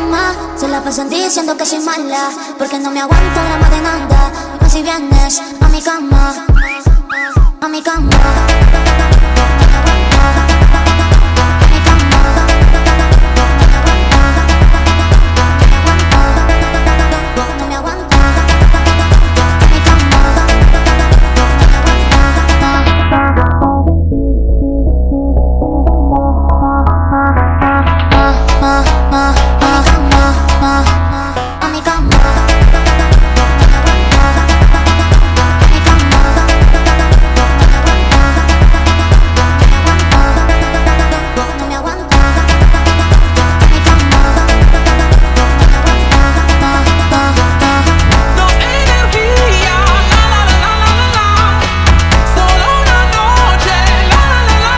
cama se la pasan diciendo que soy mala, porque no me aguanto drama de nada. Dime si vienes a mi cama, a mi cama. No me aguanto.